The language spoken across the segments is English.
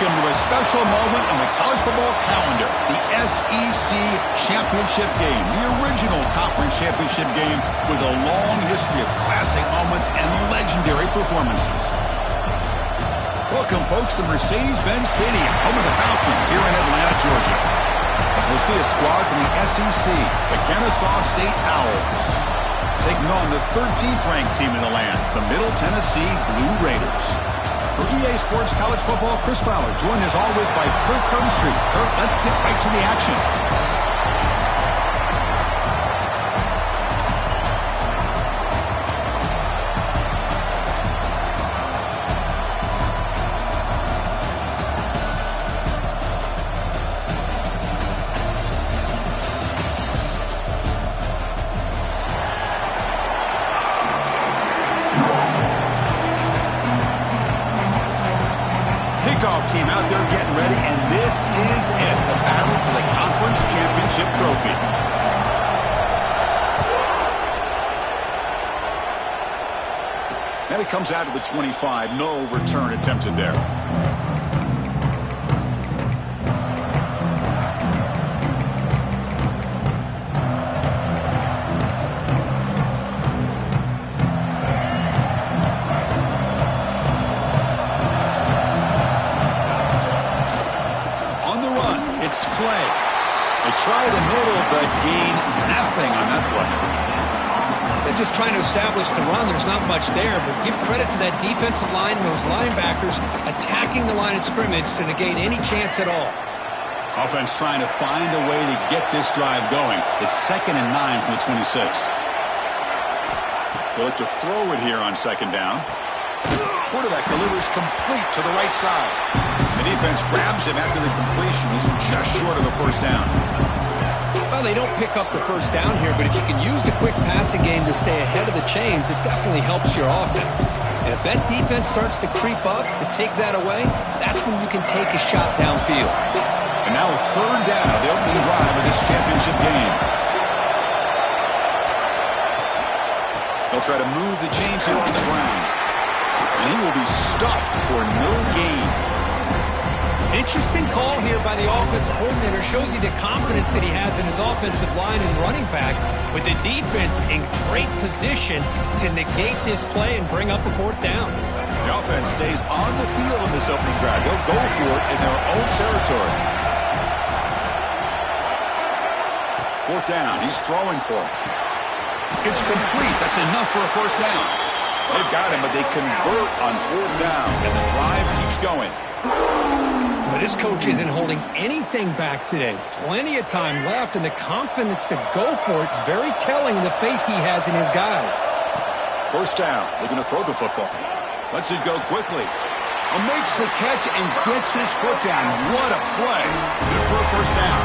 Welcome to a special moment in the college football calendar, the SEC Championship Game, the original conference championship game with a long history of classic moments and legendary performances. Welcome, folks, to Mercedes-Benz Stadium, home of the Falcons here in Atlanta, Georgia. As we'll see a squad from the SEC, the Kennesaw State Owls, taking on the 13th ranked team in the land, the Middle Tennessee Blue Raiders. For EA Sports College Football, Chris Fowler, joined as always by Kirk Hermstreet. Kirk, let's get right to the action. Kickoff team out there getting ready, and this is it, the battle for the conference championship trophy. And it comes out to the 25. No return attempted there. They try the middle, but gain nothing on that play. They're just trying to establish the run. There's not much there, but give credit to that defensive line and those linebackers attacking the line of scrimmage to negate any chance at all. Offense trying to find a way to get this drive going. It's 2nd and 9 from the 26. They look to throw it here on 2nd down. Quarterback delivers complete to the right side. The defense grabs him after the completion. He's just short of a first down. Well, they don't pick up the first down here, but if you can use the quick passing game to stay ahead of the chains, it definitely helps your offense. And if that defense starts to creep up to take that away, that's when you can take a shot downfield. And now a 3rd down of the opening drive of this championship game. They'll try to move the chains here on the ground. And he will be stuffed for no gain. Interesting call here by the offense coordinator. Shows you the confidence that he has in his offensive line and running back, with the defense in great position to negate this play and bring up a 4th down. The offense stays on the field in this opening drive. They'll go for it in their own territory. 4th down. He's throwing for it. It's complete. That's enough for a first down. They've got him, but they convert on 4th down, and the drive keeps going. Well, this coach isn't holding anything back today. Plenty of time left, and the confidence to go for it is very telling in the faith he has in his guys. 1st down. Looking to throw the football. Lets it go quickly. Makes the catch and gets his foot down. What a play. Good for a first down.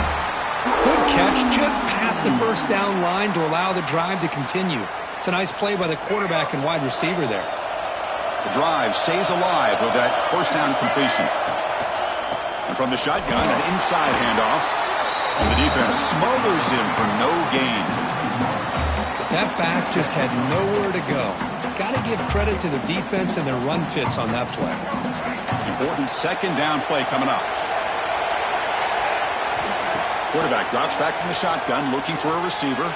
Good catch just past the first down line to allow the drive to continue. It's a nice play by the quarterback and wide receiver there. The drive stays alive with that first down completion. And from the shotgun, an inside handoff. And the defense smothers him for no gain. That back just had nowhere to go. Got to give credit to the defense and their run fits on that play. Important 2nd down play coming up. Quarterback drops back from the shotgun, looking for a receiver.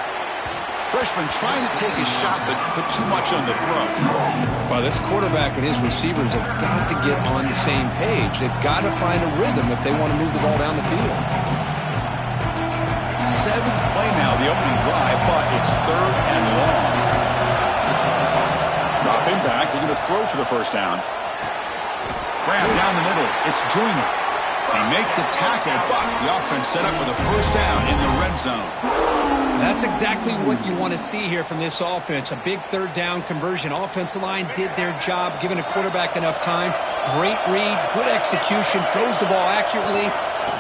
Freshman trying to take a shot, but put too much on the throw. Well, this quarterback and his receivers have got to get on the same page. They've got to find a rhythm if they want to move the ball down the field. 7th play now, the opening drive, but it's 3rd and long. Dropping back, looking to throw for the first down. Grab down the middle. It's Joyner. They make the tackle, but the offense set up with a first down in the red zone. That's exactly what you want to see here from this offense. A big 3rd down conversion. Offensive line did their job, giving a quarterback enough time. Great read, good execution, throws the ball accurately.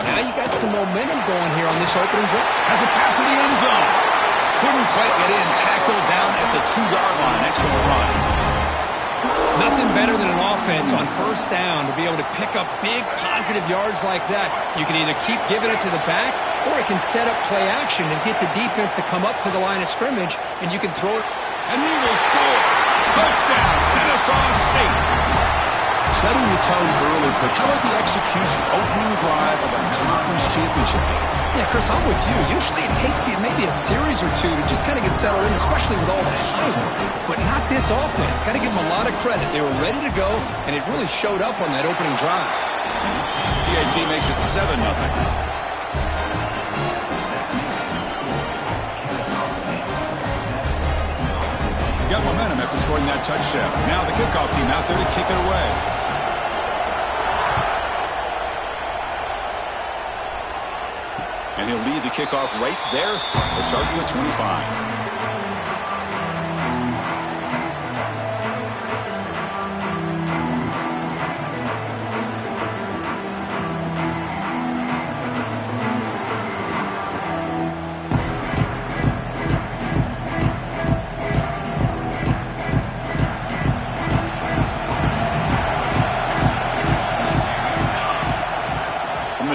Now you got some momentum going here on this opening drive. Has a path to the end zone. Couldn't quite get in. Tackled down at the 2-yard line. Excellent run. Nothing better than an offense on first down to be able to pick up big positive yards like that. You can either keep giving it to the back, or it can set up play action and get the defense to come up to the line of scrimmage, and you can throw it. And he will score. Touchdown, Kennesaw State. Setting the tone early, but how about the execution? Opening drive of a conference championship game. Yeah, Chris, I'm with you. Usually it takes you maybe a series or two to just kind of get settled in, especially with all the hype. But not this offense. Got to give them a lot of credit. They were ready to go, and it really showed up on that opening drive. PAT makes it 7-0. Got momentum after scoring that touchdown. Now the kickoff team out there to kick it away. And he'll lead the kickoff right there. They'll start with 25.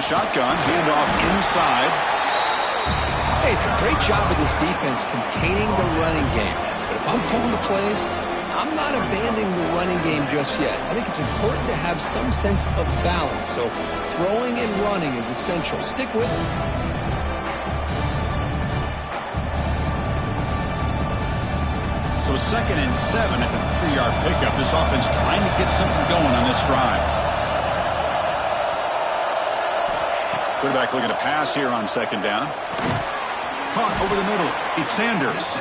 Shotgun, handoff inside. Hey, it's a great job of this defense containing the running game. But if I'm calling the plays, I'm not abandoning the running game just yet. I think it's important to have some sense of balance. So throwing and running is essential. Stick with it. So 2nd and 7 at the 3-yard pickup. This offense trying to get something going on this drive. Quarterback looking to pass here on 2nd down. Caught over the middle. It's Sanders.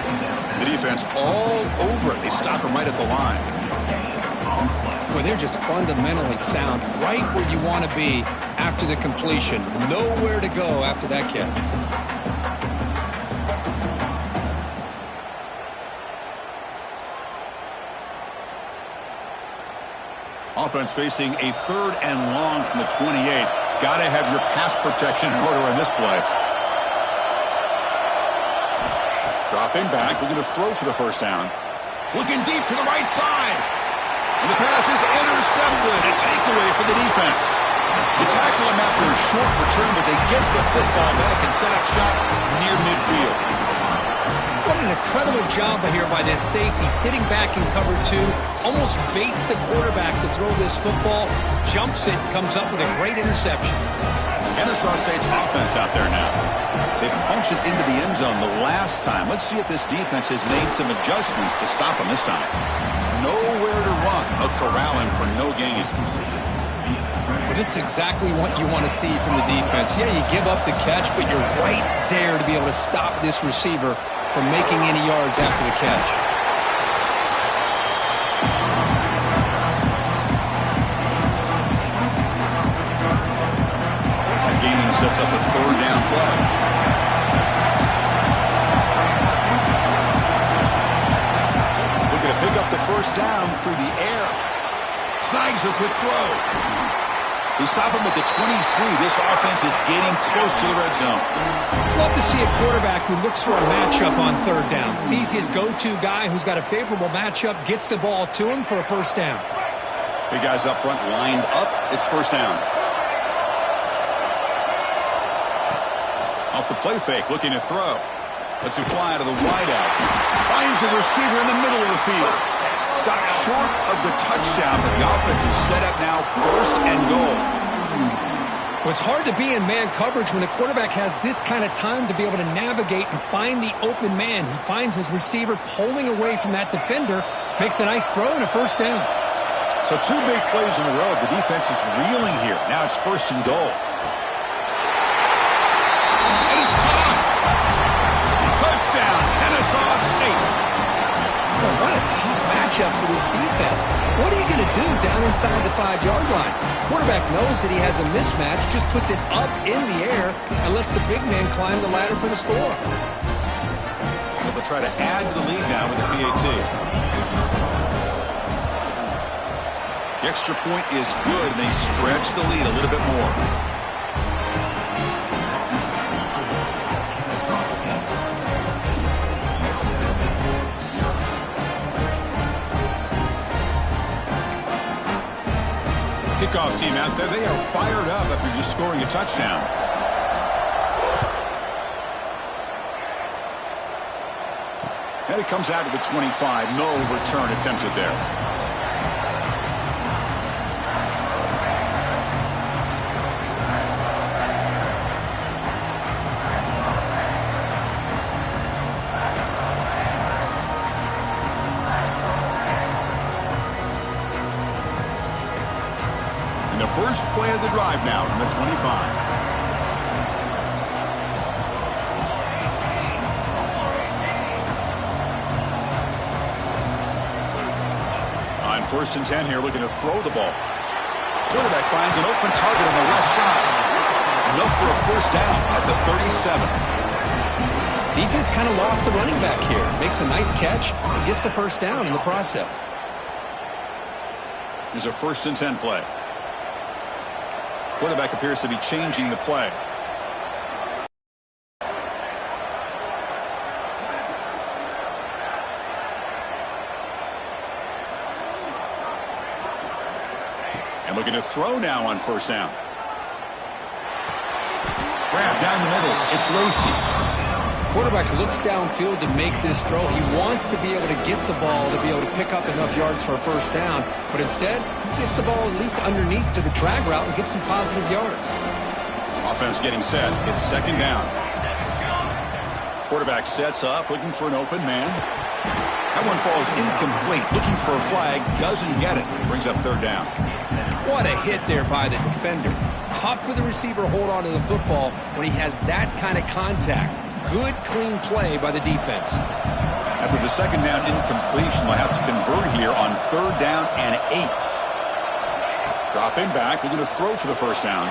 The defense all over it. They stop him right at the line. Well, they're just fundamentally sound, right where you want to be after the completion. Nowhere to go after that catch. Offense facing a 3rd and long from the 28. Got to have your pass protection in order in this play. Dropping back, looking to throw for the 1st down. Looking deep to the right side. And the pass is intercepted. A takeaway for the defense. They tackle him after a short return, but they get the football back and set up shop near midfield. What an incredible job here by this safety, sitting back in cover 2, almost baits the quarterback to throw this football, jumps it, comes up with a great interception. Kennesaw State's offense out there now. They punched it into the end zone the last time. Let's see if this defense has made some adjustments to stop them this time. Nowhere to run. A corralling for no gain. Well, this is exactly what you want to see from the defense. Yeah, you give up the catch, but you're right there to be able to stop this receiver from making any yards after the catch. That gaining sets up a 3rd down play. Looking to pick up the 1st down through the air. Snags the quick throw. They stop him at the 23. This offense is getting close to the red zone. Love to see a quarterback who looks for a matchup on 3rd down. Sees his go-to guy who's got a favorable matchup, gets the ball to him for a 1st down. Big guys up front lined up. It's 1st down. Off the play fake, looking to throw. Lets him fly out of the wideout. Finds a receiver in the middle of the field. Stopped short of the touchdown, but the offense is set up now 1st and goal. Well, it's hard to be in man coverage when a quarterback has this kind of time to be able to navigate and find the open man. He finds his receiver pulling away from that defender, makes a nice throw and a 1st down. So 2 big plays in a row. The defense is reeling here. Now it's 1st and goal. And it's caught. Touchdown, Kennesaw State. Well, what a tough matchup for this defense. What are you going to do down inside the 5-yard line? Quarterback knows that he has a mismatch, just puts it up in the air and lets the big man climb the ladder for the score. Well, they'll try to add to the lead now with the PAT. The extra point is good, and they stretch the lead a little bit more. Kickoff team out there, they are fired up after just scoring a touchdown. And it comes out to the 25. No return attempted there. The first play of the drive now from the 25. On 1st and 10 here, looking to throw the ball. Quarterback finds an open target on the left side. Enough for a first down at the 37. Defense kind of lost the running back here. Makes a nice catch and gets the first down in the process. Here's a 1st and 10 play. Quarterback appears to be changing the play. And looking to throw now on 1st down. Grab down the middle. It's Lacey. Quarterback looks downfield to make this throw. He wants to be able to get the ball to be able to pick up enough yards for a first down. But instead, he gets the ball at least underneath to the drag route and gets some positive yards. Offense getting set. It's 2nd down. Quarterback sets up, looking for an open man. That one falls incomplete. Looking for a flag. Doesn't get it. Brings up 3rd down. What a hit there by the defender. Tough for the receiver to hold on to the football when he has that kind of contact. Good, clean play by the defense. After the 2nd down incompletion, they'll have to convert here on 3rd down and 8. Dropping back, looking to throw for the first down.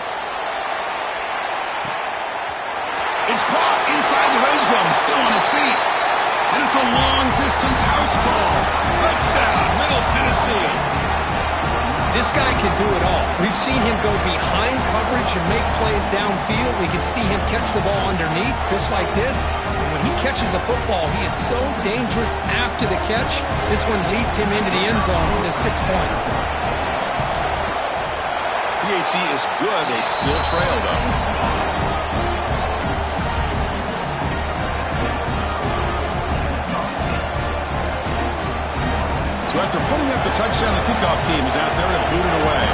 It's caught inside the red zone, still on his feet. And it's a long-distance house call. Touchdown, Middle Tennessee. This guy can do it all. We've seen him go behind coverage and make plays downfield. We can see him catch the ball underneath, just like this. And when he catches a football, he is so dangerous after the catch. This one leads him into the end zone for the 6 points. PHC is good. They still trail, though. So after putting up the touchdown, the kickoff team is out there to boot it away.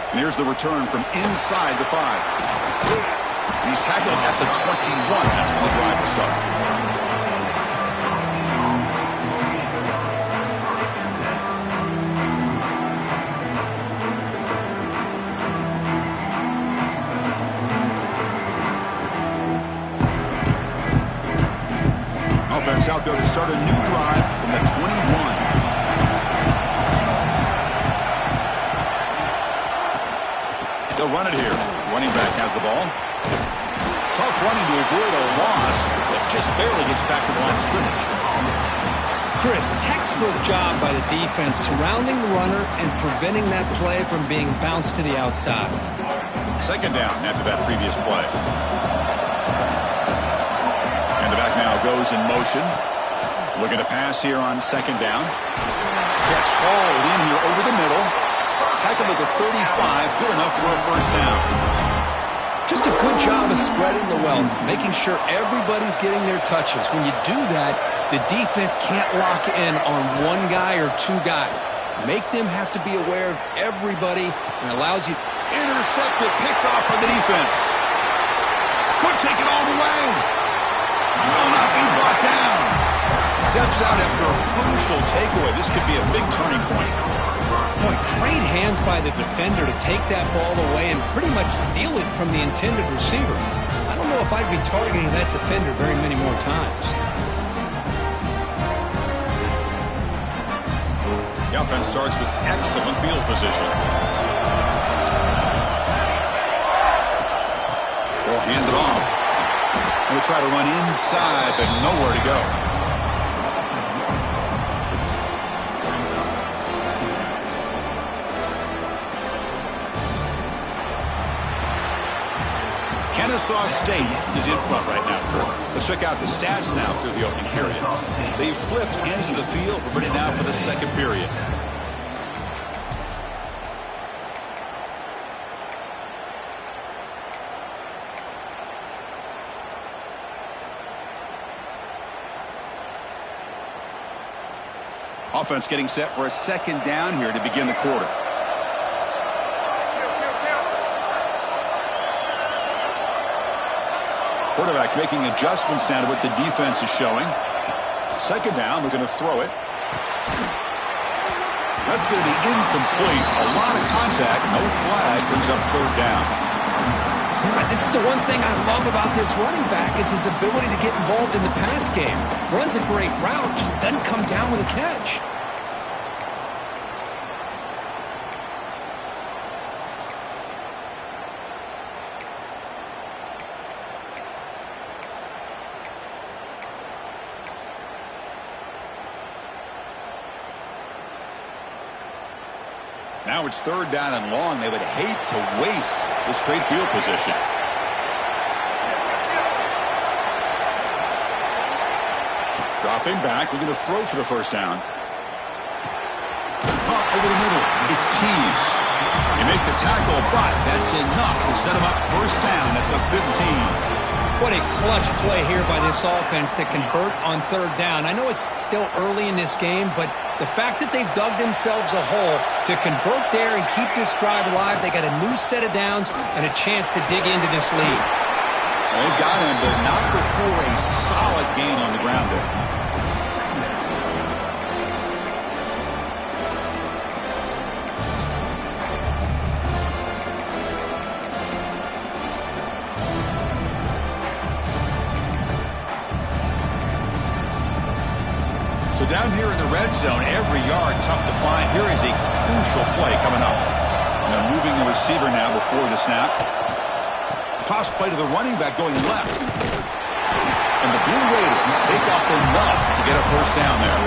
And here's the return from inside the 5. And he's tackled at the 21. That's when the drive will start. Offense out there to start a new drive from the 21. They'll run it here. Running back has the ball. Tough running to avoid a loss, but just barely gets back to the line of scrimmage. Chris, textbook job by the defense surrounding the runner and preventing that play from being bounced to the outside. 2nd down after that previous play. Now goes in motion. Looking to pass here on 2nd down. Catch hauled in here over the middle. Tackled at the 35. Good enough for a first down. Just a good job of spreading the wealth, making sure everybody's getting their touches. When you do that, the defense can't lock in on one guy or 2 guys. Make them have to be aware of everybody and allows you. Intercepted, picked off by the defense. Could take it all the way. Will not be brought down. Steps out after a crucial takeaway. This could be a big turning point. Boy, great hands by the defender to take that ball away and pretty much steal it from the intended receiver. I don't know if I'd be targeting that defender very many more times. The offense starts with excellent field position. They'll hand it off. We'll try to run inside, but nowhere to go. Kennesaw State is in front right now. Let's check out the stats now through the opening period. They've flipped into the field. We're ready now for the 2nd period. Offense getting set for a 2nd down here to begin the quarter. Quarterback making adjustments now to what the defense is showing. Second down, we're going to throw it. That's going to be incomplete. A lot of contact, no flag, brings up third down. This is the one thing I love about this running back is his ability to get involved in the pass game. Runs a great route, just doesn't come down with a catch. Now it's third down and long. They would hate to waste this great field position. Dropping back, looking to throw for the first down. Pop over the middle. It's Tease. You make the tackle, but that's enough to set him up first down at the 15. What a clutch play here by this offense to convert on third down. I know it's still early in this game, but the fact that they've dug themselves a hole to convert there and keep this drive alive, they got a new set of downs and a chance to dig into this lead. They've got him, but not before a solid gain on the ground there. So down here in the red zone, every yard tough to find. Here is a crucial play coming up. They're moving the receiver now before the snap. Toss play to the running back going left. And the Blue Raiders pick up enough to get a first down there.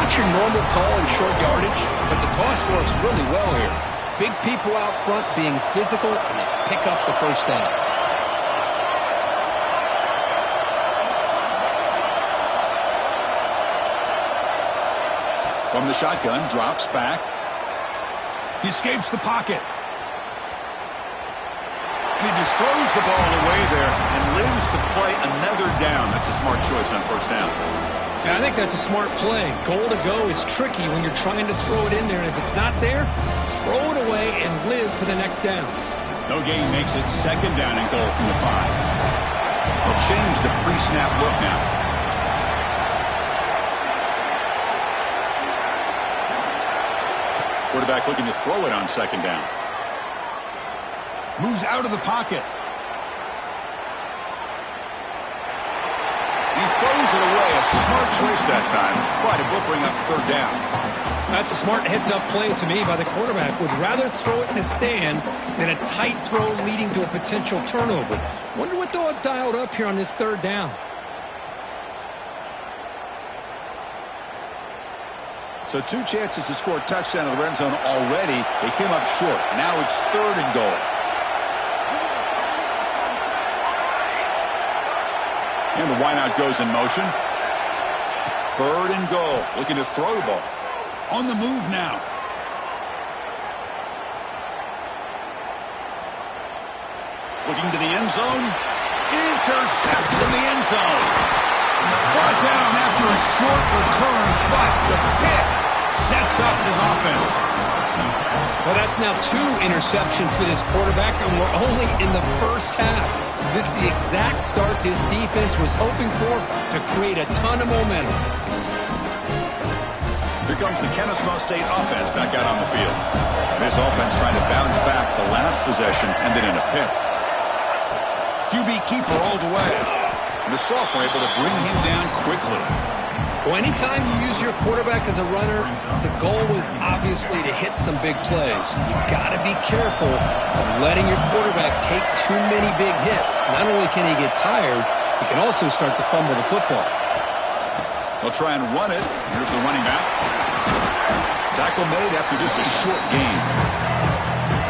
Not your normal call in short yardage, but the toss works really well here. Big people out front being physical, and they pick up the first down. From the shotgun, drops back. He escapes the pocket. He just throws the ball away there and lives to play another down. That's a smart choice on first down. Yeah, I think that's a smart play. Goal to go is tricky when you're trying to throw it in there. And if it's not there, throw it away and live for the next down. No gain makes it second down and goal from the 5. They'll change the pre-snap look now. Quarterback looking to throw it on second down. Moves out of the pocket. He throws it away. A smart choice that time. But it will bring up third down. That's a smart heads-up play to me by the quarterback. Would rather throw it in the stands than a tight throw leading to a potential turnover. Wonder what they'll have dialed up here on this third down. So 2 chances to score a touchdown in the red zone already. They came up short. Now it's third and goal. And the wideout goes in motion. Third and goal. Looking to throw the ball. On the move now. Looking to the end zone. Intercepted in the end zone. Brought down after a short return, but the pick sets up his offense. Well, that's now 2 interceptions for this quarterback, and we're only in the first half. This is the exact start this defense was hoping for to create a ton of momentum. Here comes the Kennesaw State offense back out on the field. This offense trying to bounce back the last possession, ended in a pick. QB keeper all the way. And the sophomore able to bring him down quickly. Well, anytime you use your quarterback as a runner, the goal is obviously to hit some big plays. You've got to be careful of letting your quarterback take too many big hits. Not only can he get tired, he can also start to fumble the football. They'll try and run it. Here's the running back. Tackle made after just a short gain.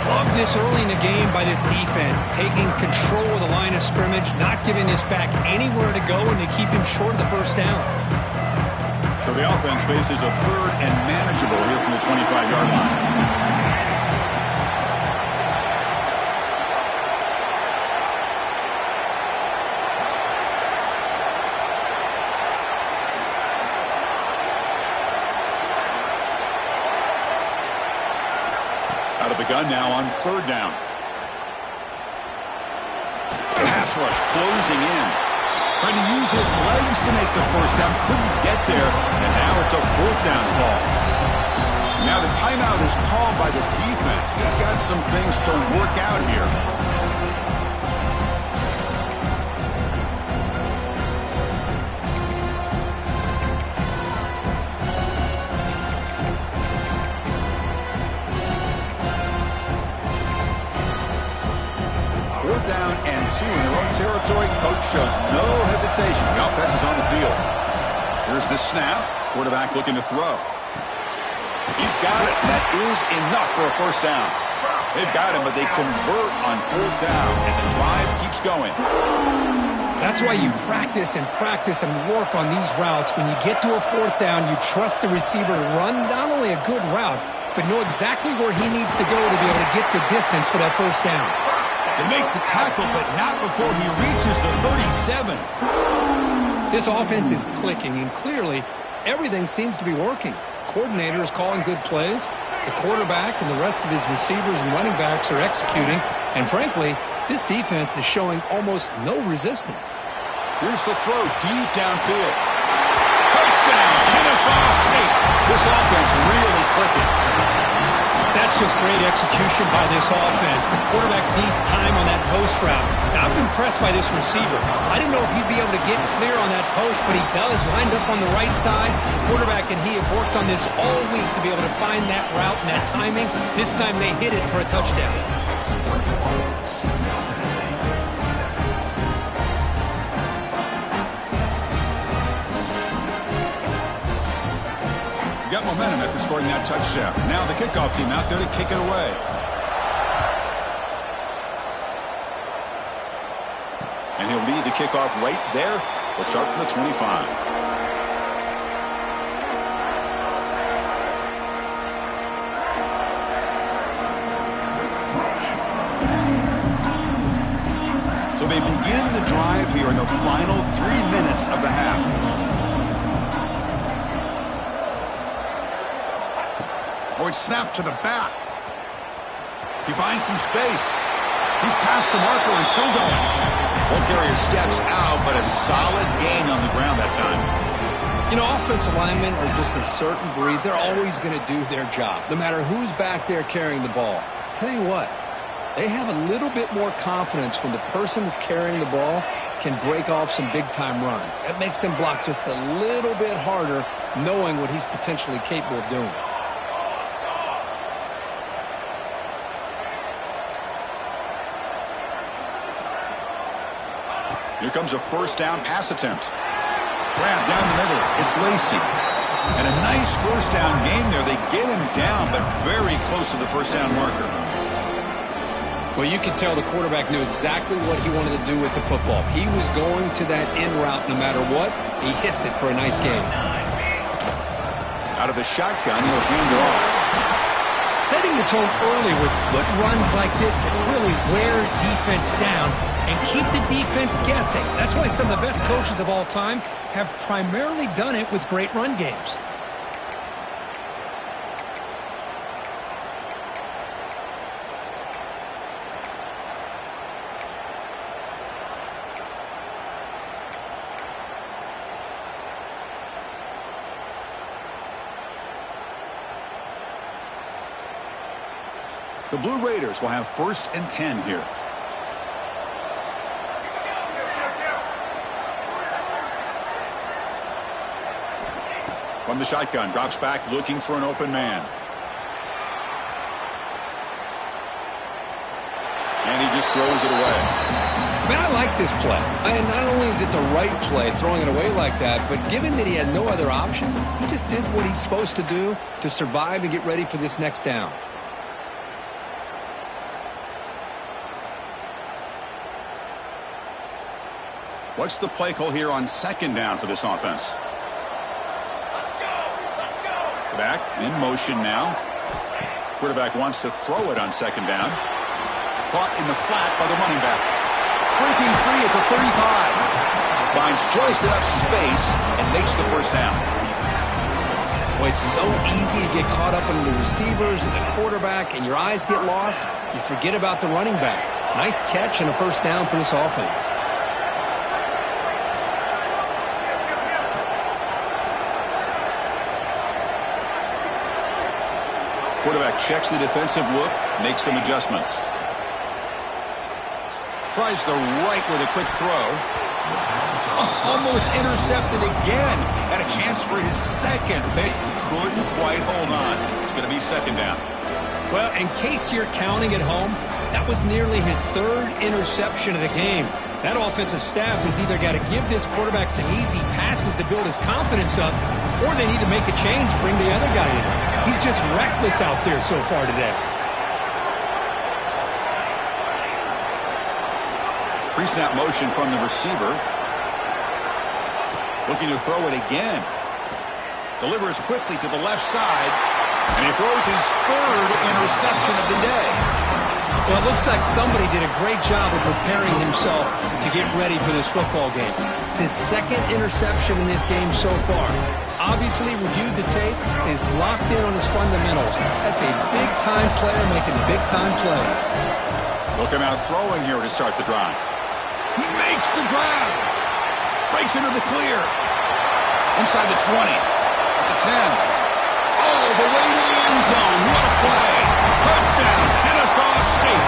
Love this early in the game by this defense, taking control of the line of scrimmage, not giving this back anywhere to go, and they keep him short of the first down. So the offense faces a third and manageable here from the 25-yard line. Out of the gun now on third down. Pass rush closing in. Trying to use his legs to make the first down. Couldn't get there. And now it's a fourth down call. Now the timeout is called by the defense. They've got some things to work out here. Fourth down and 2 in their own territory. Coach shows no hesitation. The offense is on the field. Here's the snap. Quarterback looking to throw. He's got it. That is enough for a first down. They've got him, but they convert on fourth down, and the drive keeps going. That's why you practice and work on these routes. When you get to a fourth down, you trust the receiver to run not only a good route, but know exactly where he needs to go to be able to get the distance for that first down. They make the tackle, but not before he reaches the 37. This offense is clicking, and clearly everything seems to be working. Coordinator is calling good plays. The quarterback and the rest of his receivers and running backs are executing. And frankly, this defense is showing almost no resistance. Here's the throw deep downfield. Touchdown, Kennesaw State. This offense really clicking. That's just great execution by this offense. The quarterback needs time on that post route. Now, I'm impressed by this receiver. I didn't know if he'd be able to get clear on that post, but he does. Lined up on the right side. Quarterback and he have worked on this all week to be able to find that route and that timing. This time they hit it for a touchdown. Got momentum after scoring that touchdown. Now the kickoff team out there to kick it away. And he'll lead the kickoff right there. They'll start from the 25. So they begin the drive here in the final 3 minutes of the half. It's snapped to the back. He finds some space. He's past the marker and still going. Ball carrier steps out, but a solid gain on the ground that time. You know, offensive linemen are just a certain breed. They're always going to do their job, no matter who's back there carrying the ball. I'll tell you what, they have a little bit more confidence when the person that's carrying the ball can break off some big-time runs. That makes them block just a little bit harder, knowing what he's potentially capable of doing. Here comes a first down pass attempt. Grab down the middle. It's Lacey. And a nice first down gain there. They get him down, but very close to the first down marker. Well, you can tell the quarterback knew exactly what he wanted to do with the football. He was going to that in route no matter what. He hits it for a nice gain. Out of the shotgun, he'll hand it off. Setting the tone early with good runs like this can really wear defense down and keep the defense guessing. That's why some of the best coaches of all time have primarily done it with great run games. The Blue Raiders will have 1st and 10 here. From the shotgun, drops back looking for an open man. And he just throws it away. Man, I like this play. Not only is it the right play, throwing it away like that, but given that he had no other option, he just did what he's supposed to do to survive and get ready for this next down. What's the play call here on 2nd down for this offense? Back in motion now. Quarterback wants to throw it on 2nd down. Caught in the flat by the running back. Breaking free at the 35. Finds Joyce enough space and makes the first down. Well, it's so easy to get caught up in the receivers and the quarterback, and your eyes get lost. You forget about the running back. Nice catch and a first down for this offense. Quarterback checks the defensive look, makes some adjustments. Tries the right with a quick throw. Oh, almost intercepted again. Had a chance for his second. They couldn't quite hold on. It's going to be second down. Well, in case you're counting at home, that was nearly his third interception of the game. That offensive staff has either got to give this quarterback some easy passes to build his confidence up, or they need to make a change, bring the other guy in. He's just reckless out there so far today. Pre-snap motion from the receiver. Looking to throw it again. Delivers quickly to the left side. And he throws his third interception of the day. Well, it looks like somebody did a great job of preparing himself to get ready for this football game. It's his second interception in this game so far. Obviously reviewed the tape, is locked in on his fundamentals. That's a big-time player making big-time plays. They'll come out throwing here to start the drive. He makes the grab. Breaks into the clear. Inside the 20. At the 10. All the way to the end zone. What a play. Touchdown, Kennesaw State.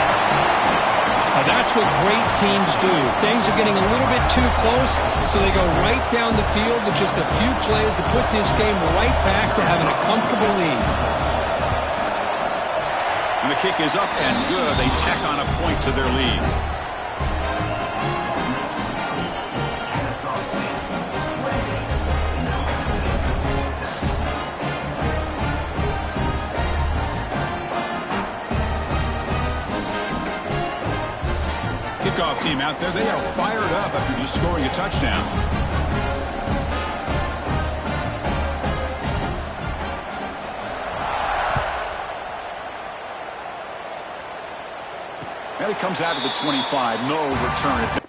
Now that's what great teams do. Things are getting a little bit too close, so they go right down the field with just a few plays to put this game right back to having a comfortable lead. And the kick is up and good. They tack on a point to their lead. Kickoff team out there, they are fired up after just scoring a touchdown. And it comes out of the 25, no return. It's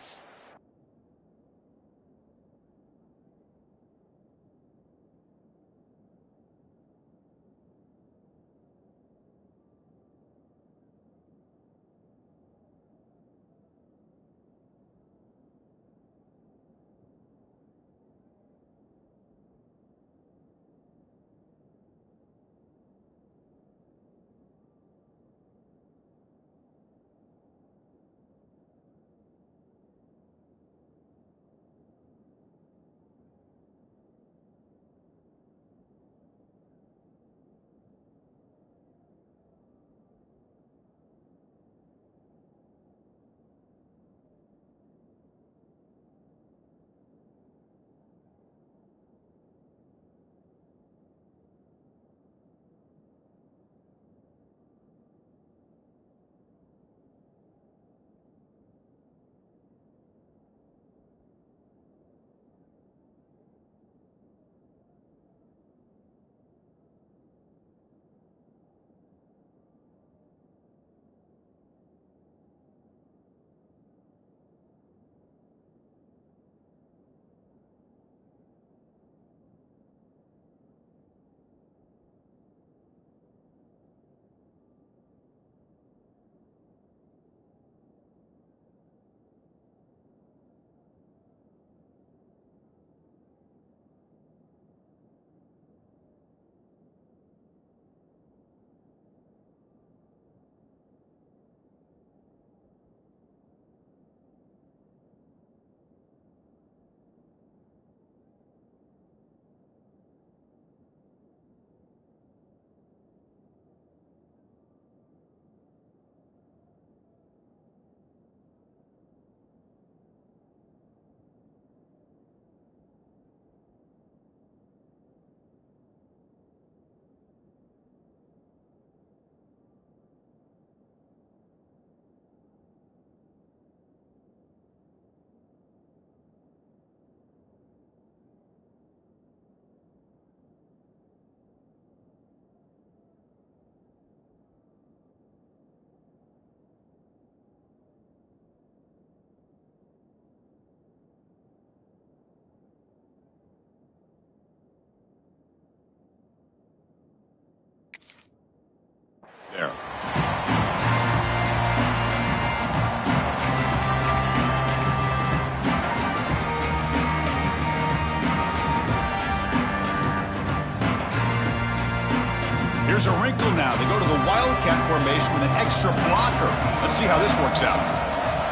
There's a wrinkle now. They go to the Wildcat formation with an extra blocker. Let's see how this works out.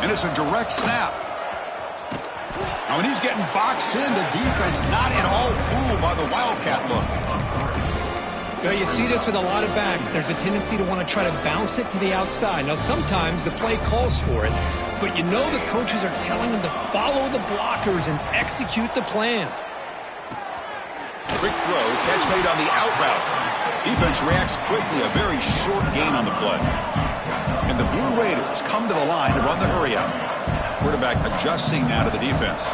And it's a direct snap. Now, when he's getting boxed in, the defense not at all fooled by the Wildcat look. Well, you see this with a lot of backs. There's a tendency to want to try to bounce it to the outside. Now, sometimes the play calls for it, but you know the coaches are telling them to follow the blockers and execute the plan. Quick throw, catch made on the out route. Defense reacts quickly, a very short gain on the play. And the Blue Raiders come to the line to run the hurry up. Quarterback adjusting now to the defense.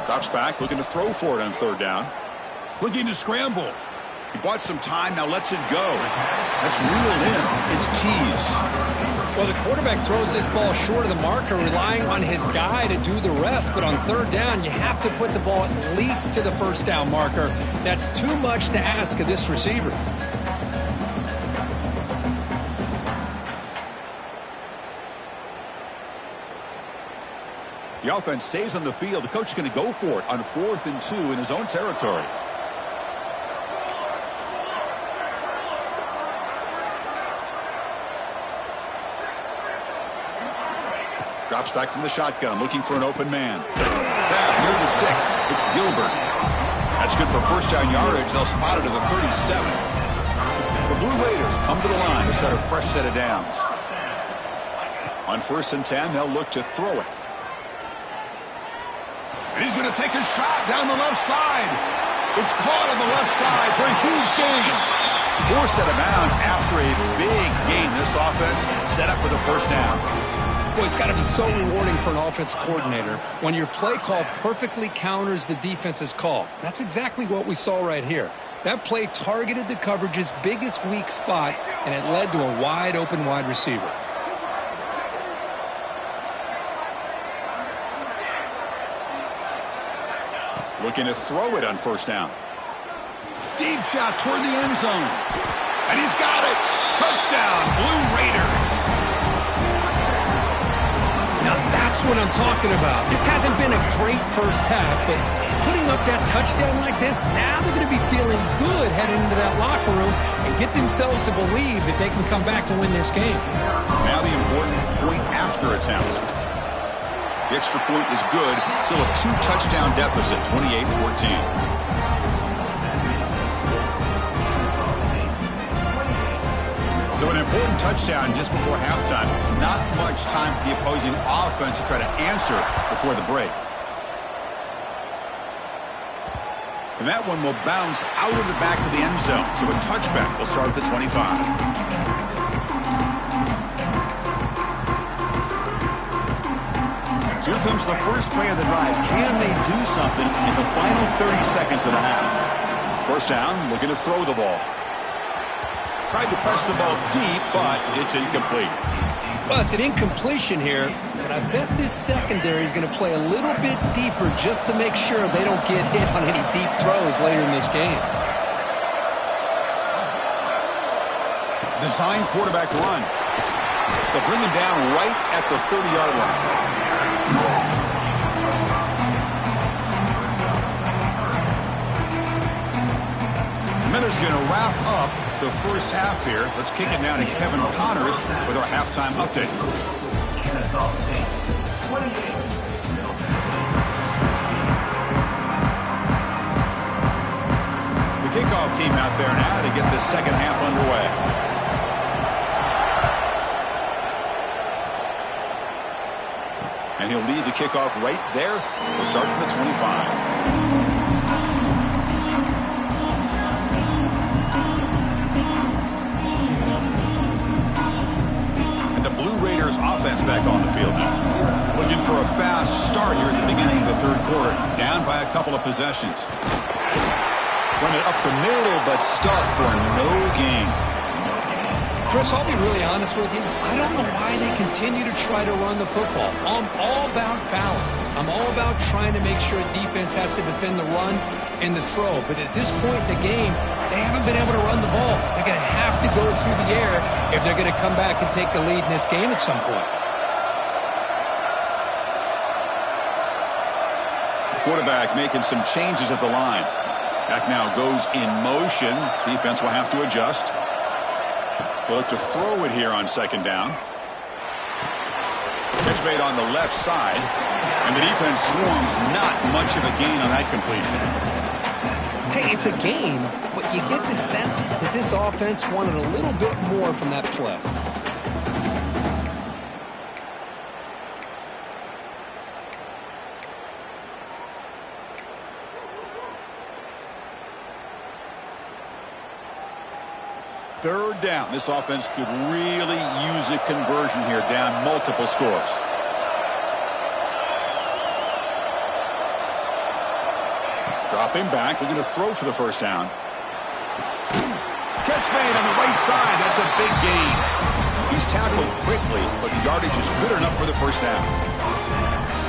Drops back, looking to throw for it on third down. Looking to scramble. He bought some time, now lets it go. That's reeled in. It's tease. Well, the quarterback throws this ball short of the marker, relying on his guy to do the rest. But on third down, you have to put the ball at least to the first down marker. That's too much to ask of this receiver. The offense stays on the field. The coach is going to go for it on 4th and 2 in his own territory. Drops back from the shotgun, looking for an open man. Near the sticks, it's Gilbert. That's good for first down yardage. They'll spot it to the 37. The Blue Raiders come to the line to set a fresh set of downs. On 1st and 10, they'll look to throw it. And he's going to take a shot down the left side. It's caught on the left side for a huge gain. Forced out of bounds after a big gain. This offense set up with a first down. Boy, it's got to be so rewarding for an offensive coordinator when your play call perfectly counters the defense's call. That's exactly what we saw right here. That play targeted the coverage's biggest weak spot, and it led to a wide open wide receiver. Looking to throw it on first down. Deep shot toward the end zone. And he's got it. Touchdown, Blue Raiders. Now that's what I'm talking about. This hasn't been a great first half, but putting up that touchdown like this, now they're going to be feeling good heading into that locker room and get themselves to believe that they can come back and win this game. Now the important point after attempt. The extra point is good. Still a 2-touchdown deficit, 28-14. So an important touchdown just before halftime. Not much time for the opposing offense to try to answer before the break. And that one will bounce out of the back of the end zone. So a touchback will start at the 25. Here comes the first play of the drive. Can they do something in the final 30 seconds of the half? First down, looking to throw the ball. Tried to press the ball deep, but it's incomplete. Well, it's an incompletion here, but I bet this secondary is going to play a little bit deeper just to make sure they don't get hit on any deep throws later in this game. Design quarterback run. They'll bring him down right at the 30-yard line. Miller's going to wrap up the first half here. Let's kick it down to Kevin Connors with our halftime update. Kennesaw State, 28. The kickoff team out there now to get the second half underway. And he'll lead the kickoff right there. We'll start from the 25. Offense back on the field now. Looking for a fast start here at the beginning of the third quarter. Down by a couple of possessions. Run it up the middle, but stuffed for no gain. Chris, I'll be really honest with you. I don't know why they continue to try to run the football. I'm all about balance. I'm all about trying to make sure defense has to defend the run and the throw. But at this point in the game, they haven't been able to run the ball. They're going to have to go through the air if they're going to come back and take the lead in this game at some point. Quarterback making some changes at the line. Back now goes in motion. Defense will have to adjust. They'll look to throw it here on second down. Catch made on the left side. And the defense swarms. Not much of a gain on that completion. Hey, it's a game, but you get the sense that this offense wanted a little bit more from that play. Third down. This offense could really use a conversion here, down multiple scores. Dropping back, looking to throw for the first down. Catch made on the right side. That's a big gain. He's tackled quickly, but the yardage is good enough for the first down.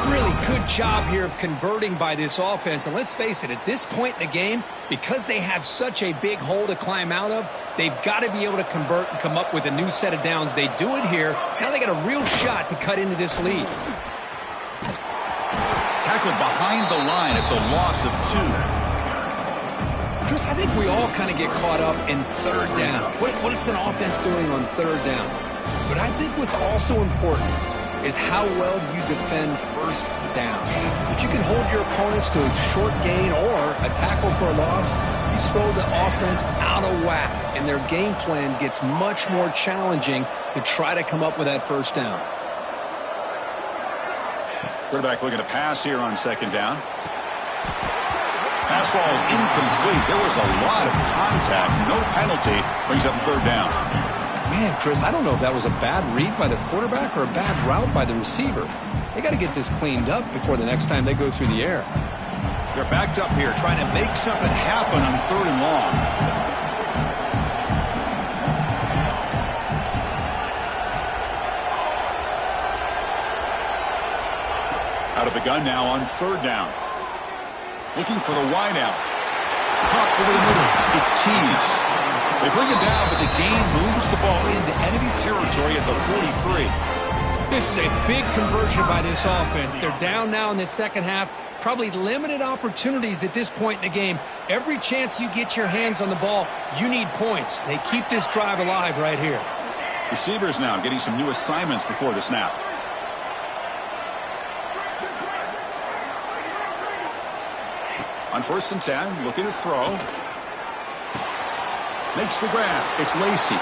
Really good job here of converting by this offense. And let's face it, at this point in the game, because they have such a big hole to climb out of, they've got to be able to convert and come up with a new set of downs. They do it here. Now they got a real shot to cut into this lead. Tackled behind the line. It's a loss of 2. Chris, I think we all kind of get caught up in third down. What is an offense doing on third down? But I think what's also important is how well you defend first down. If you can hold your opponents to a short gain or a tackle for a loss, you throw the offense out of whack, and their game plan gets much more challenging to try to come up with that first down. Quarterback looking to pass here on second down. Pass ball is incomplete. There was a lot of contact. No penalty. Brings up third down. Man, Chris, I don't know if that was a bad read by the quarterback or a bad route by the receiver. They got to get this cleaned up before the next time they go through the air. They're backed up here trying to make something happen on third and long. Out of the gun now on third down. Looking for the wideout. Pop over the middle. It's Tease. They bring it down, but the game moves the ball into enemy territory at the 43. This is a big conversion by this offense. They're down now in the second half. Probably limited opportunities at this point in the game. Every chance you get your hands on the ball, you need points. They keep this drive alive right here. Receivers now getting some new assignments before the snap. On 1st and 10, looking to throw. Makes the grab. It's Lacey.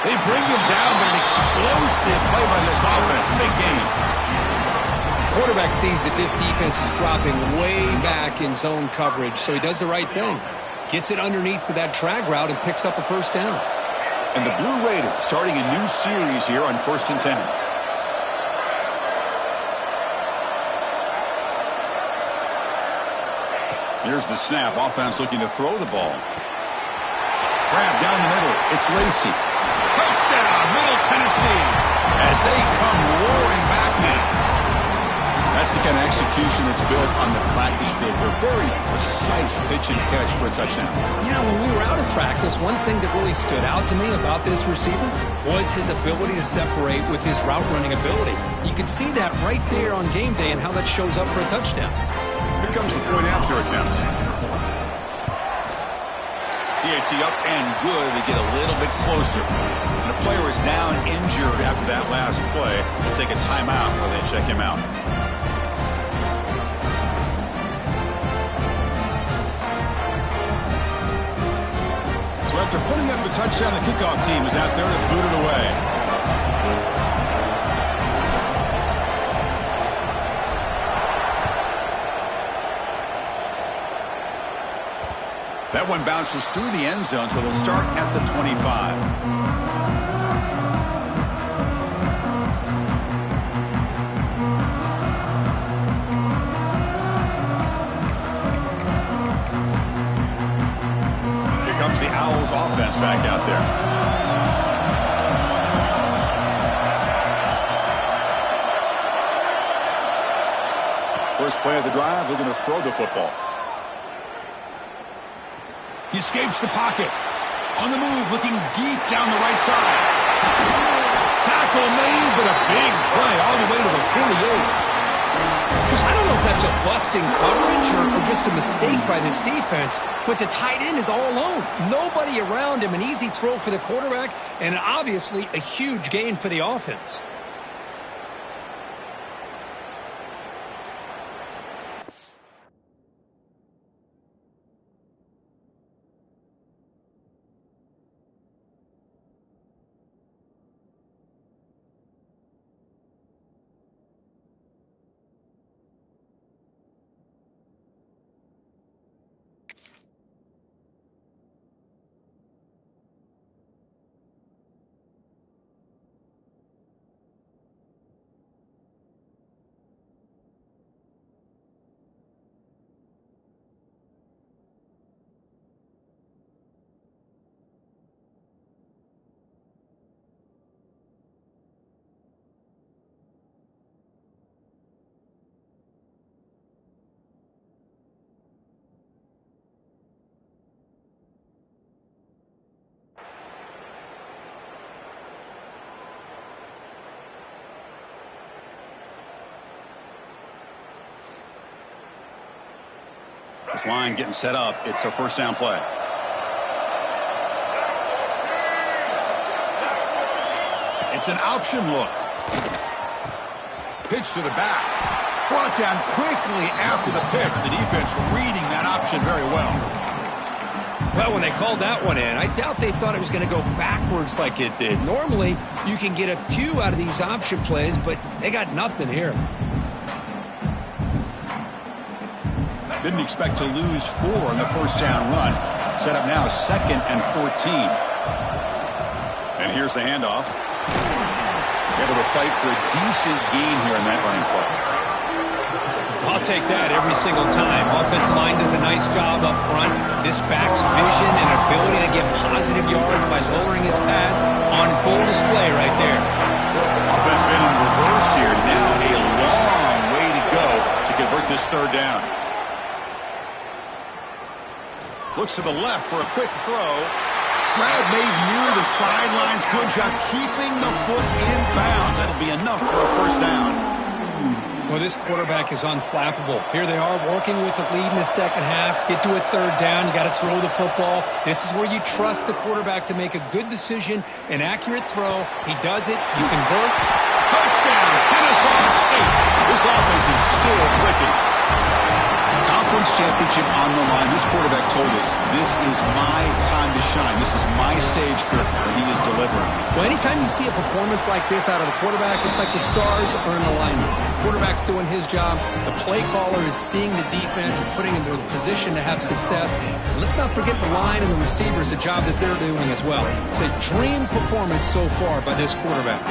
They bring him down, but an explosive play by this offense. Big gain. Quarterback sees that this defense is dropping way back in zone coverage, so he does the right thing. Gets it underneath to that drag route and picks up a first down. And the Blue Raiders starting a new series here on 1st and 10. Here's the snap. Offense looking to throw the ball. Grab down the middle. It's Lacey. Touchdown, Middle Tennessee. As they come roaring back now. That's the kind of execution that's built on the practice field for a very precise pitch and catch for a touchdown. Yeah, when we were out of practice, one thing that really stood out to me about this receiver was his ability to separate with his route running ability. You could see that right there on game day and how that shows up for a touchdown. Here comes the point after attempt. PAT up and good. They get a little bit closer. And the player is down injured after that last play. They'll take a timeout while they check him out. So after putting up the touchdown, the kickoff team is out there to boot it away. That one bounces through the end zone, so they'll start at the 25. Here comes the Owls offense back out there. First play of the drive, looking to throw the football. He escapes the pocket. On the move, looking deep down the right side. Tackle made, but a big play all the way to the 48. Because I don't don't know if that's a busting coverage or just a mistake by this defense, but the tight end is all alone. Nobody around him, an easy throw for the quarterback, and obviously a huge gain for the offense. This line getting set up. It's a first down play. It's an option look. Pitch to the back. Brought down quickly after the pitch. The defense reading that option very well. Well, when they called that one in, I doubt they thought it was going to go backwards like it did. Normally, you can get a few out of these option plays, but they got nothing here. Didn't expect to lose 4 in the first down run. Set up now 2nd and 14. And here's the handoff. Able to fight for a decent gain here in that running play. I'll take that every single time. Offensive line does a nice job up front. This back's vision and ability to get positive yards by lowering his pads on full display right there. Offense been in reverse here. Now a long way to go to convert this third down. Looks to the left for a quick throw. Grab made near the sidelines. Good job keeping the foot in bounds. That'll be enough for a first down. Well, this quarterback is unflappable. Here they are working with the lead in the second half. Get to a third down. You got to throw the football. This is where you trust the quarterback to make a good decision, an accurate throw. He does it. You convert. Touchdown, Kennesaw State. This offense is still clicking. Conference championship on the line. This quarterback told us, this is my time to shine. This is my stage, Kirk, and he is delivering. Well, anytime you see a performance like this out of a quarterback, it's like the stars are in alignment. The quarterback's doing his job. The play caller is seeing the defense and putting him in a position to have success. And let's not forget the line and the receivers, a job that they're doing as well. It's a dream performance so far by this quarterback.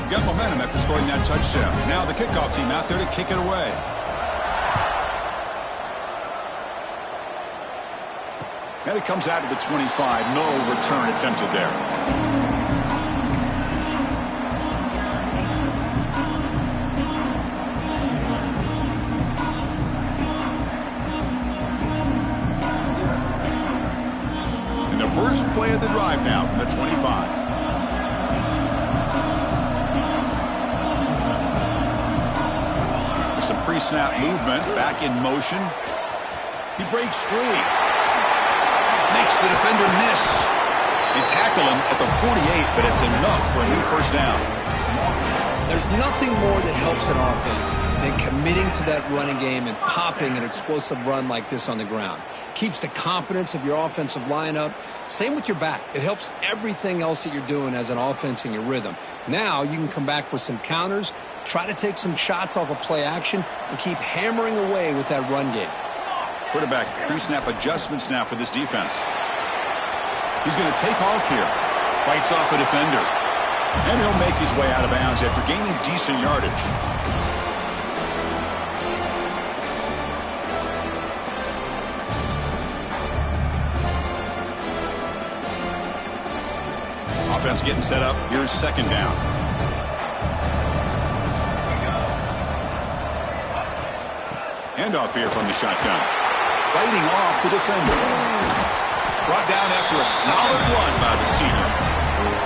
Got momentum after scoring that touchdown. Now the kickoff team out there to kick it away. And it comes out to the 25. No return attempted there. And the first play of the drive now from the 25. Some pre-snap movement, back in motion. He breaks free. Makes the defender miss. They tackle him at the 48, but it's enough for a new first down. There's nothing more that helps an offense than committing to that running game and popping an explosive run like this on the ground. Keeps the confidence of your offensive lineup. Same with your back. It helps everything else that you're doing as an offense in your rhythm. Now you can come back with some counters, try to take some shots off of play action, and keep hammering away with that run game. Quarterback pre-snap adjustments now for this defense. He's going to take off here. Fights off a defender. And he'll make his way out of bounds after gaining decent yardage. Offense getting set up. Here's second down. Handoff here from the shotgun. Fighting off the defender. Brought down after a solid run by the senior.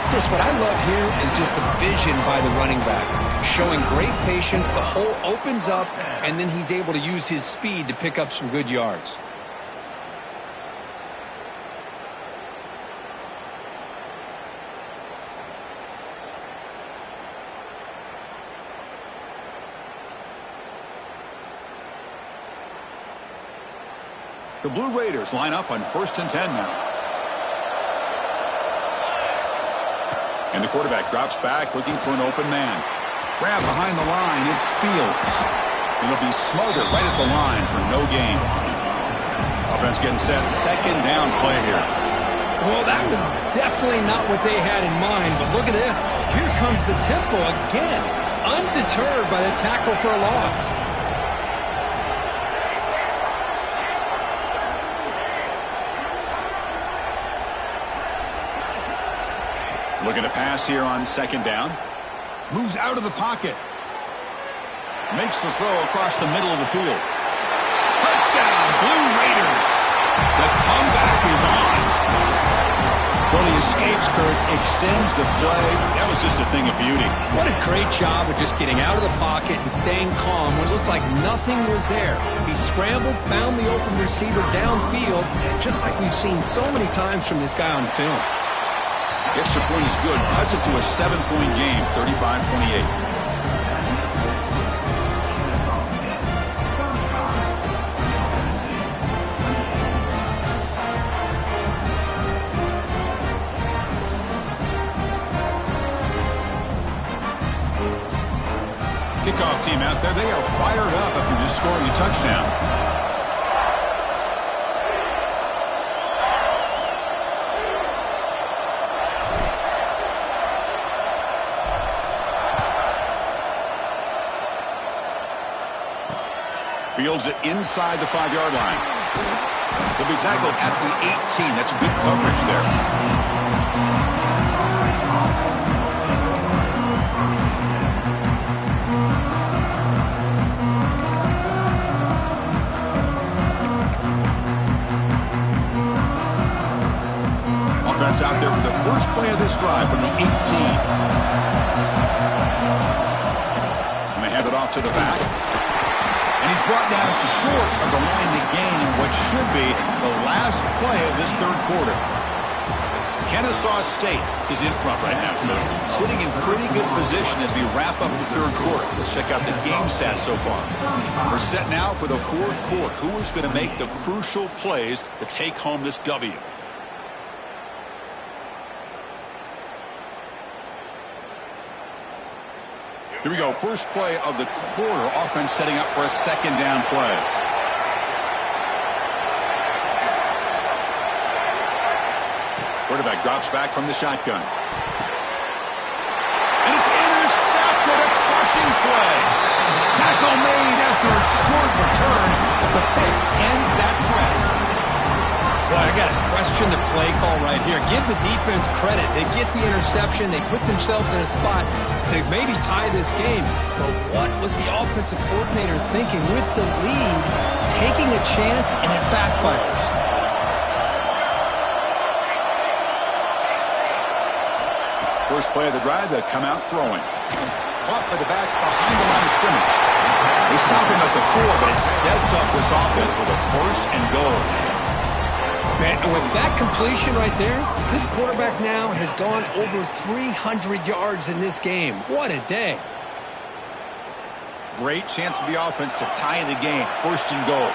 Chris, what I love here is just the vision by the running back. Showing great patience, the hole opens up, and then he's able to use his speed to pick up some good yards. The Blue Raiders line up on 1st and 10 now. And the quarterback drops back looking for an open man. Grab behind the line. It's Fields. It'll be smothered right at the line for no gain. Offense getting set. 2nd down play here. Well, that was definitely not what they had in mind, but look at this. Here comes the tempo again. Undeterred by the tackle for a loss. Looking to pass here on 2nd down. Moves out of the pocket. Makes the throw across the middle of the field. Touchdown, Blue Raiders. The comeback is on. Well, he escapes, Kurt, extends the play. That was just a thing of beauty. What a great job of just getting out of the pocket and staying calm when it looked like nothing was there. He scrambled, found the open receiver downfield, just like we've seen so many times from this guy on film. The extra point is good. Cuts it to a 7-point game, 35-28. Kickoff team out there. They are fired up after just scoring a touchdown. Fields it inside the 5-yard line. He'll be tackled at the 18. That's good coverage there. Offense out there for the first play of this drive from the 18. And they hand it off to the back. And he's brought down short of the line to gain in what should be the last play of this 3rd quarter. Kennesaw State is in front right now, sitting in pretty good position as we wrap up the 3rd quarter. Let's check out the game stats so far. We're set now for the 4th quarter. Who is going to make the crucial plays to take home this W? Here we go. First play of the quarter. Offense setting up for a 2nd down play. Quarterback drops back from the shotgun. And it's intercepted. A crushing play. Tackle made after a short return. But the pick ends that threat. Boy, I got to question the play call right here. Give the defense credit. They get the interception. They put themselves in a spot to maybe tie this game. But what was the offensive coordinator thinking with the lead, taking a chance, and it backfires? First play of the drive, they come out throwing. Caught by the back behind the line of scrimmage. They stop him at the 4, but it sets up this offense with a 1st and goal. Man, and with that completion right there, this quarterback now has gone over 300 yards in this game. What a day. Great chance for the offense to tie the game. 1st and goal.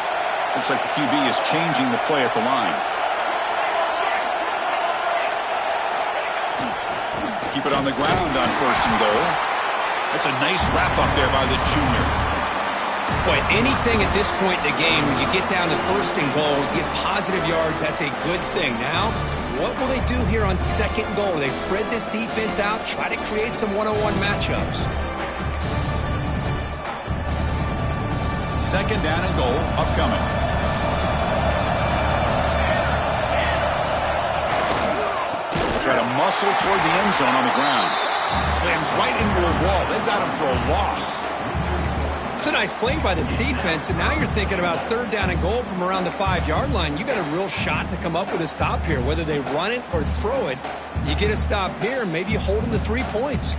Looks like the QB is changing the play at the line. Keep it on the ground on 1st and goal. That's a nice wrap up there by the junior. Boy, anything at this point in the game, when you get down to 1st and goal, get positive yards, that's a good thing. Now, what will they do here on 2nd and goal? They spread this defense out, try to create some one-on-one matchups. 2nd down and goal, upcoming. Try to muscle toward the end zone on the ground. Slams right into a wall. They've got him for a loss. It's a nice play by this defense, and now you're thinking about third down and goal from around the 5-yard line. You got a real shot to come up with a stop here. Whether they run it or throw it, you get a stop here, and maybe you hold them to 3 points.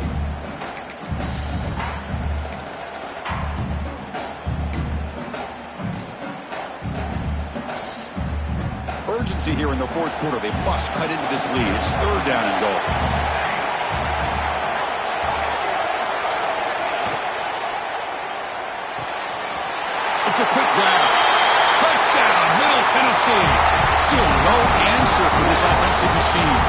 Urgency here in the fourth quarter. They must cut into this lead. It's third down and goal. It's a quick grab. Touchdown, Middle Tennessee. Still no answer for this offensive machine.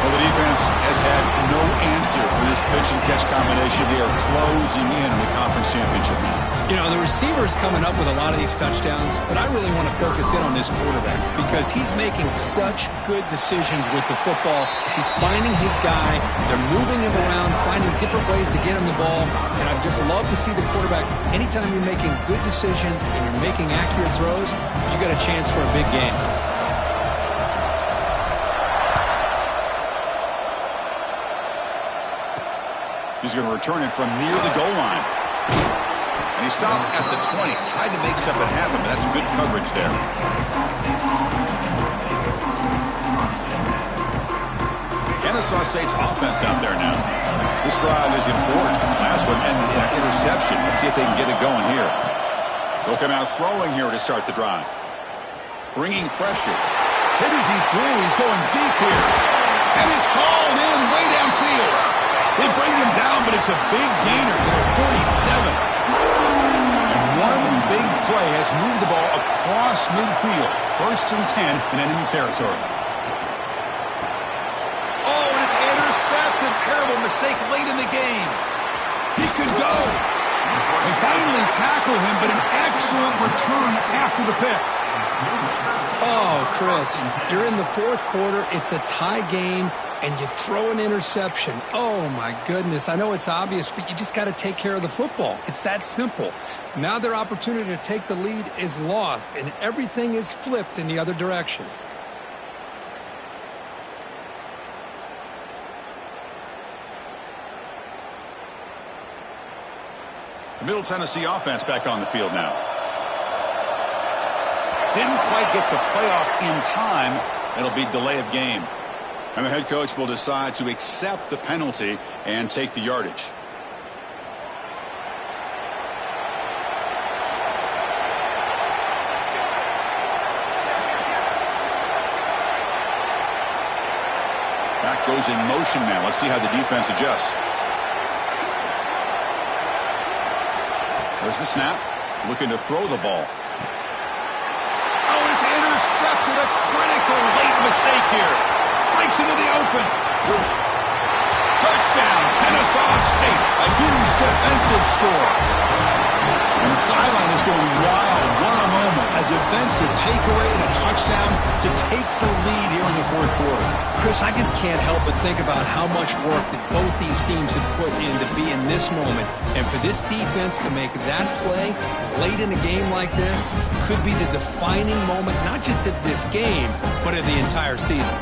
Well, the defense has had no answer for this pitch and catch combination. They are closing in on the conference championship now. You know, the receiver's coming up with a lot of these touchdowns, but I really want to focus in on this quarterback because he's making such good decisions with the football. He's finding his guy. They're moving him around, finding different ways to get him the ball, and I'd just love to see the quarterback. Anytime you're making good decisions and you're making accurate throws, you got a chance for a big game. He's going to return it from near the goal line. And he stopped at the 20. Tried to make something happen, but that's good coverage there. Kennesaw State's offense out there now. This drive is important. Last one ended in an interception. Let's see if they can get it going here. They'll come out throwing here to start the drive. Bringing pressure. Hit as he threw. He's going deep here. And it's hauled in way downfield. They bring him down, but it's a big gainer to the 47. And one big play has moved the ball across midfield. 1st and 10 in enemy territory. Oh, and it's intercepted. Terrible mistake late in the game. He could go. They finally tackle him, but an excellent return after the pick. Oh, Chris, you're in the fourth quarter. It's a tie game, and you throw an interception. Oh, my goodness. I know it's obvious, but you just got to take care of the football. It's that simple. Now their opportunity to take the lead is lost, and everything is flipped in the other direction. The Middle Tennessee offense back on the field now. Didn't quite get the playoff in time. It'll be delay of game. And the head coach will decide to accept the penalty and take the yardage. Back goes in motion now. Let's see how the defense adjusts. There's the snap. Looking to throw the ball. Oh, it's intercepted. A critical late mistake here. Breaks into the open. Touchdown, Kennesaw State. A huge defensive score. And the sideline is going wild. What a moment. A defensive takeaway and a touchdown to take the lead here in the fourth quarter. Chris, I just can't help but think about how much work that both these teams have put in to be in this moment. And for this defense to make that play late in a game like this could be the defining moment, not just of this game, but of the entire season.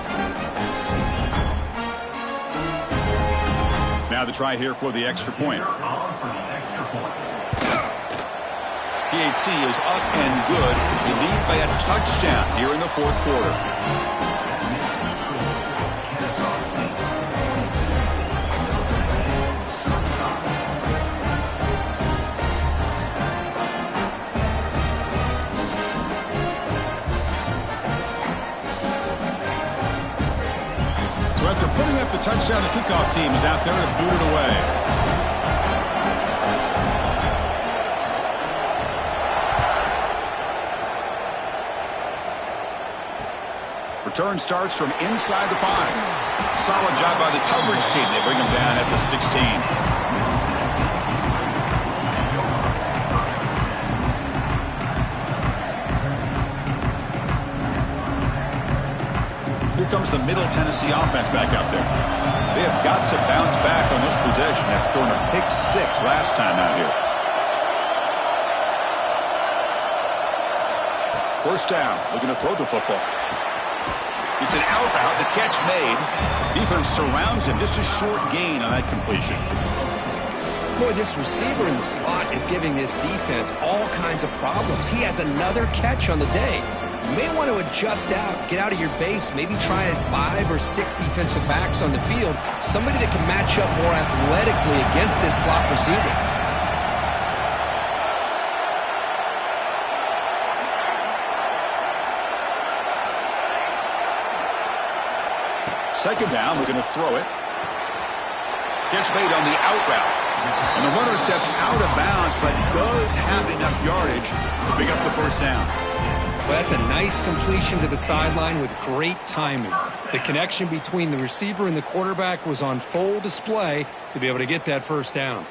Now the try here for the extra point. PAT is up and good. They lead by a touchdown here in the fourth quarter. So after putting up the touchdown, the kickoff team is out there to boot it away. Return starts from inside the 5. Solid job by the coverage team. They bring him down at the 16. Here comes the Middle Tennessee offense back out there. They have got to bounce back on this possession after going to pick 6 last time out here. First down, looking to throw the football. It's an out route, the catch made. Defense surrounds him, just a short gain on that completion. Boy, this receiver in the slot is giving this defense all kinds of problems. He has another catch on the day. You may want to adjust out, get out of your base, maybe try 5 or 6 defensive backs on the field, somebody that can match up more athletically against this slot receiver. Second down, we're going to throw it. Catch made on the out route. And the runner steps out of bounds, but does have enough yardage to pick up the first down. Well, that's a nice completion to the sideline with great timing. The connection between the receiver and the quarterback was on full display to be able to get that first down.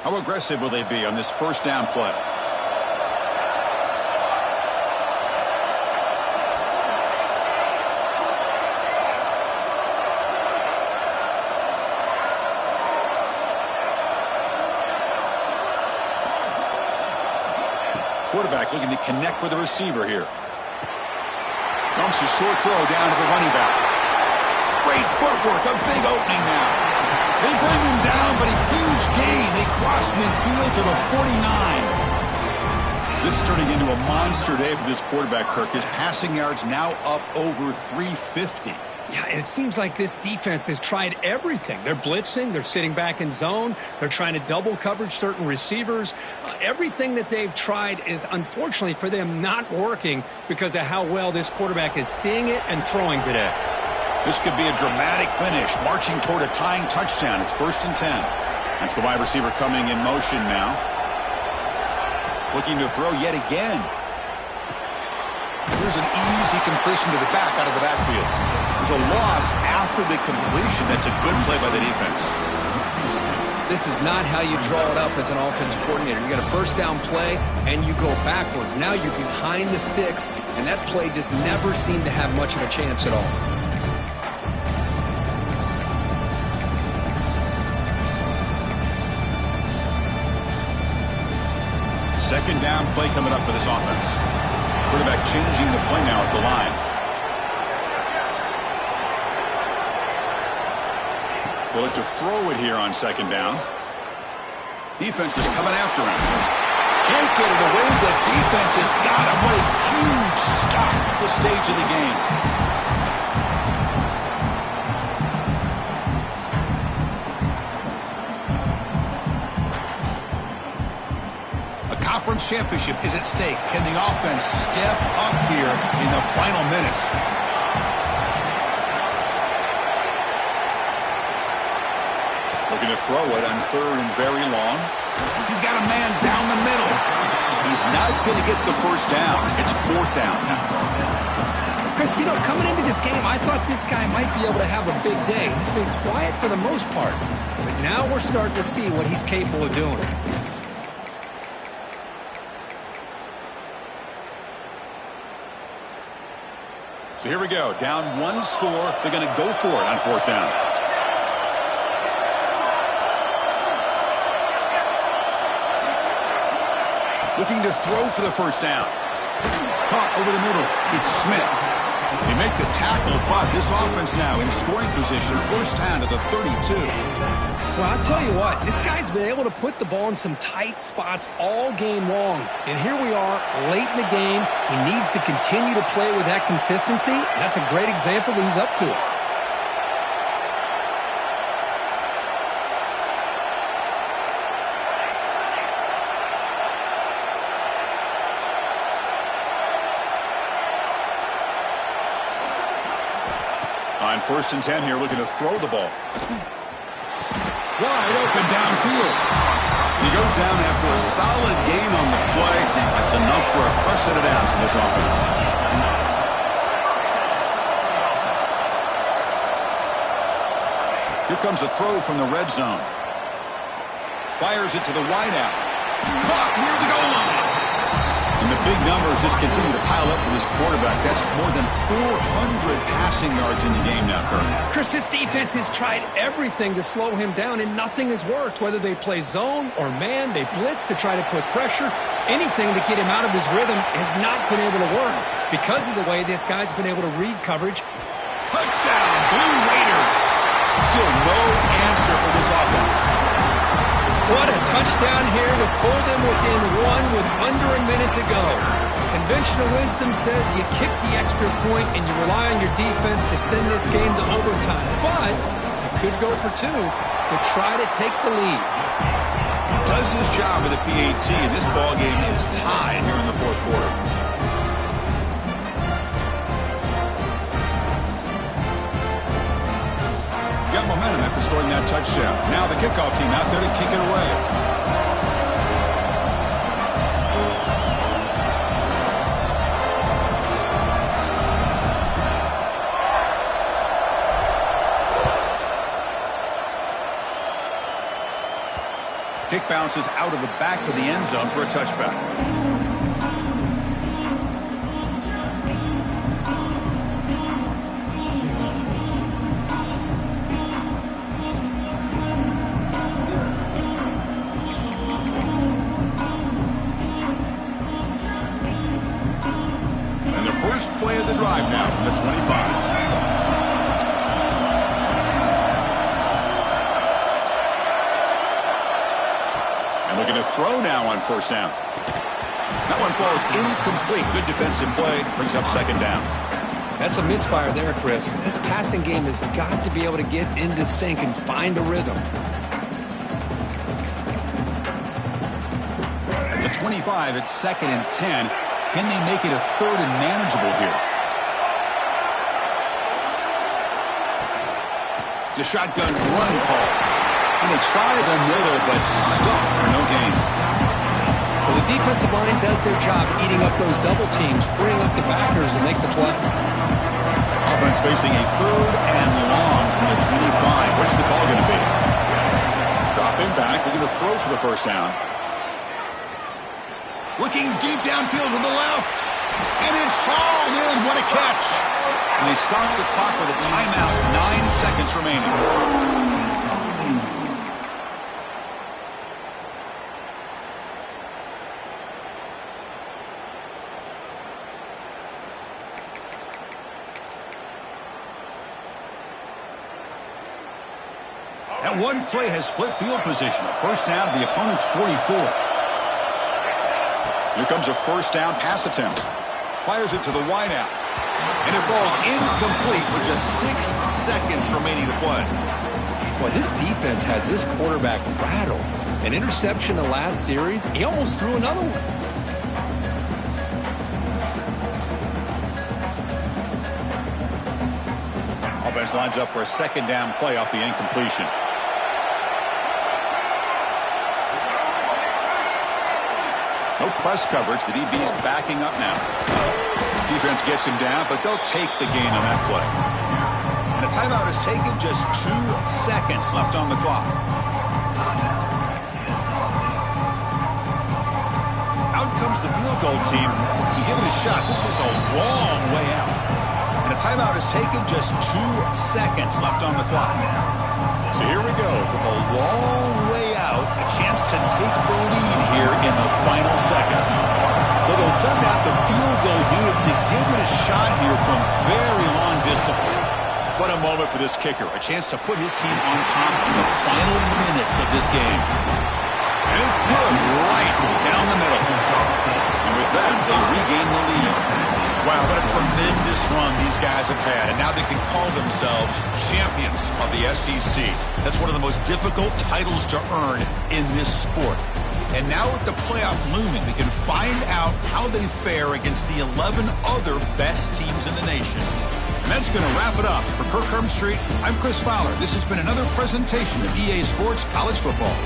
How aggressive will they be on this first down play? Quarterback looking to connect with the receiver here. Dumps a short throw down to the running back. Great footwork, a big opening now. They bring him down, but a huge gain. They cross midfield to the 49. This is turning into a monster day for this quarterback, Kirk. His passing yards now up over 350. Yeah, and it seems like this defense has tried everything. They're blitzing. They're sitting back in zone. They're trying to double coverage certain receivers. Everything that they've tried is, unfortunately for them, not working because of how well this quarterback is seeing it and throwing today. This could be a dramatic finish, marching toward a tying touchdown. It's 1st and 10. That's the wide receiver coming in motion now. Looking to throw yet again. Here's an easy completion to the back out of the backfield. There's a loss after the completion. That's a good play by the defense. This is not how you draw it up as an offensive coordinator. You got a first down play, and you go backwards. Now you're behind the sticks, and that play just never seemed to have much of a chance at all. Second down play coming up for this offense. Quarterback changing the play now at the line. They'll look to throw it here on second down. Defense is coming after him. Can't get it away. The defense has got him. What a huge stop at this stage of the game. A conference championship is at stake. Can the offense step up here in the final minutes? Looking to throw it on 3rd and very long. He's got a man down the middle. He's not going to get the first down. It's 4th down now. Chris, you know, coming into this game, I thought this guy might be able to have a big day. He's been quiet for the most part. But now we're starting to see what he's capable of doing. So here we go. Down 1 score. They're going to go for it on 4th down. Looking to throw for the first down. Caught over the middle. It's Smith. They make the tackle, but this offense now in scoring position. First down to the 32. Well, I'll tell you what. This guy's been able to put the ball in some tight spots all game long. And here we are, late in the game. He needs to continue to play with that consistency. That's a great example that he's up to it. On 1st and 10 here, looking to throw the ball. Wide open downfield. He goes down after a solid gain on the play. That's enough for a fresh set of downs for this offense. Here comes a throw from the red zone. Fires it to the wideout. Caught near the goal line. And the big numbers just continue to pile up for this quarterback. That's more than 400 passing yards in the game now, Kirk. Chris, this defense has tried everything to slow him down, and nothing has worked. Whether they play zone or man, they blitz to try to put pressure. Anything to get him out of his rhythm has not been able to work because of the way this guy's been able to read coverage. Touchdown, Blue Raiders. Still no answer for this offense. What a touchdown here to pull them within one with under a minute to go. Conventional wisdom says you kick the extra point and you rely on your defense to send this game to overtime. But you could go for two to try to take the lead. He does his job with a PAT, and this ball game is tied here in the fourth quarter. Got momentum after scoring that touchdown. Now the kickoff team out there to kick it away. Kick bounces out of the back of the end zone for a touchback. And the first play of the drive now from the 25. Looking to throw now on first down. That one falls incomplete. Good defensive play. Brings up second down. That's a misfire there, Chris. This passing game has got to be able to get into sync and find a rhythm. At the 25, it's 2nd and 10. Can they make it a 3rd and manageable here? It's a shotgun run call. And they try the middle, but stuck for no gain. Well, the defensive line does their job eating up those double teams, freeing up the backers to make the play. Offense facing a 3rd and long from the 25. What's the call going to be? Dropping back, looking to throw for the first down. Looking deep downfield to the left. And it's hauled in. What a catch. And they start the clock with a timeout. 9 seconds remaining. That one play has flipped field position. A first down to the opponent's 44. Here comes a first down pass attempt. Fires it to the wideout. And it falls incomplete with just 6 seconds remaining to play. Boy, this defense has this quarterback rattled. An interception the last series, he almost threw another one. Offense lines up for a second down play off the incompletion. No press coverage. The DB's backing up now. Defense gets him down, but they'll take the gain on that play. And a timeout is taken. Just 2 seconds left on the clock. Out comes the field goal team to give it a shot. This is a long way out. And a timeout is taken. Just 2 seconds left on the clock. So here we go from a long way out. A chance to take the lead here in the final seconds. So they'll send out the field goal unit to give it a shot here from very long distance. What a moment for this kicker. A chance to put his team on top in the final minutes of this game. And it's good right down the middle. And with that, they regain the lead. Wow, what a tremendous run these guys have had. And now they can call themselves champions of the SEC. That's one of the most difficult titles to earn in this sport. And now with the playoff looming, we can find out how they fare against the 11 other best teams in the nation. And that's going to wrap it up. For Kirk Street, I'm Chris Fowler. This has been another presentation of EA Sports College Football.